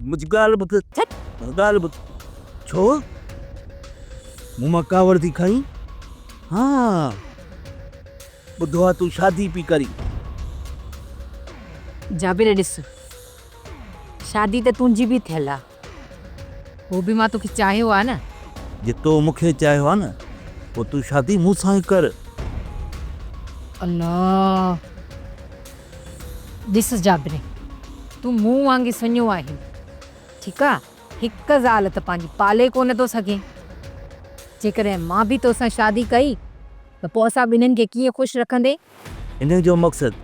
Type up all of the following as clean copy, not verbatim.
मुझी ॻाल्हि ॿुध ॻाल्हि ॿुध छो मूं मां कावड़ थी खाई हाँ ॿुधो आहे तूं शादी पई करी जाबिर ॾिस शादी त तुंहिंजी बि थियल आहे वो बि मां तोखे चाहियो आहे न जे तो मूंखे चाहियो आहे न पोइ तूं शादी मूं सां ई कर अल्लाह ॾिस जाबिर तूं मूं वांगुरु सुञो आहे ठीकु आहे हिकु ज़ाल त पंहिंजी पाले कोन थो सघे जेकॾहिं मां बि तोसां शादी कई त पोइ असां ॿिन्हिनि खे कीअं ख़ुशि रखंदे इन जो मक़सदु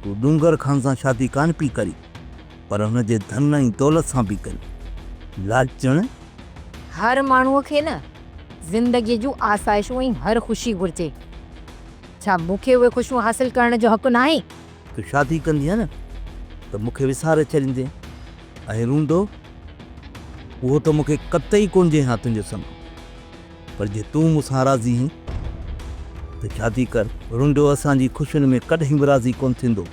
तूं डूंगर खान सां शादी कान पई करी पर हुनजे धन ऐं दौलत सां पई करी लालचण हर माण्हूअ खे न ज़िंदगीअ जूं आसाइशूं ऐं हर ख़ुशी घुरिजे छा मूंखे उहे ख़ुशियूं हासिलु करण जो हक़ु नाहे तूं शादी कंदी आहे न त मूंखे विसारे छॾींदे ऐं रूंदो उहो त मूंखे कतई कोन जे हा तुंहिंजो संग पर जे तूं मूंसां राज़ी आहीं त शादी कर रूंदो असांजी ख़ुशियुनि में कॾहिं बि राज़ी कोन थींदो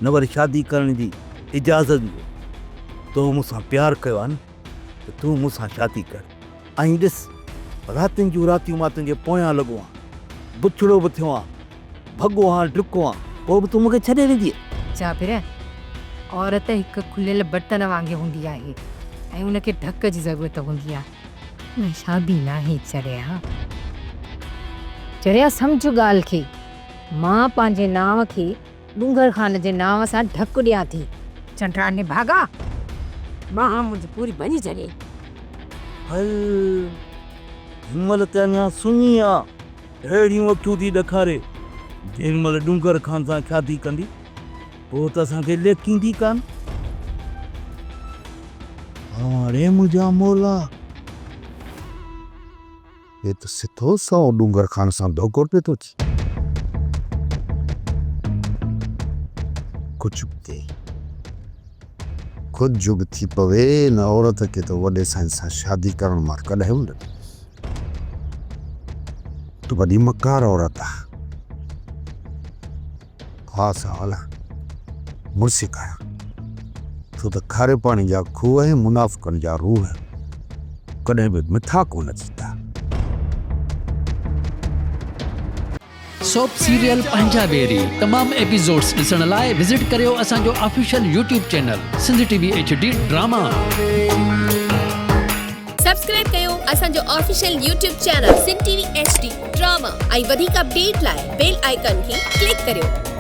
न वरी शादी करण जी इजाज़त ॾियो तो मूंसां प्यारु कयो आहे न त तूं मूंसां शादी कर ऐं ॾिस रातिनि जूं रातियूं मां तुंहिंजे पोयां लॻो आहियां बुछड़ो बि थियो आहे भॻो आहे ड्रुको आहे पोइ बि तूं मूंखे छॾे ॾींदी जाबिर औरत हिकु खुलियल बर्तन वांगुरु हूंदी आहे ऐं उनखे ढक जी ज़रूरत हूंदी आहे शादी नाहे चरिया चरिया सम्झ ॻाल्हि खे मां पंहिंजे नाव खे डूंगर खान जे नाव सां ढक ॾियां थी चंडाने भागा मां मुंहिंजी पूरी बनी जॻे हल हिनमहिल त अञा सुञी आहे अहिड़ियूं अखियूं थी ॾेखारे जेॾीमहिल डूंगर खान सां शादी कंदी पोइ त असांखे लेखींदी कान अरे मुंहिंजा मोला हे त सिधो सौ डूंगर खान सां धोखो पियो थो थी कुझु बि थिए खुद जुग थी पवे न औरत खे त वॾे साईं सां शादी करण मां कॾहिं बि न तूं वॾी मकार औरत आहे हा साल मुड़सी कया तूं त खारे पाणी जा खूह ऐं मुनाफ़िकनि जा रूह कॾहिं बि मिठा कोन थींदा सोप सीरियल पंजाबेरी तमाम एपिसोड्स ॾिसण लाइ विज़िट करियो असांजो official YouTube channel Sindh TV HD drama subscribe कयो असांजो official YouTube channel Sindh TV HD drama ऐं वधीक अपडेट लाइ बेल आइकन खे क्लिक करियो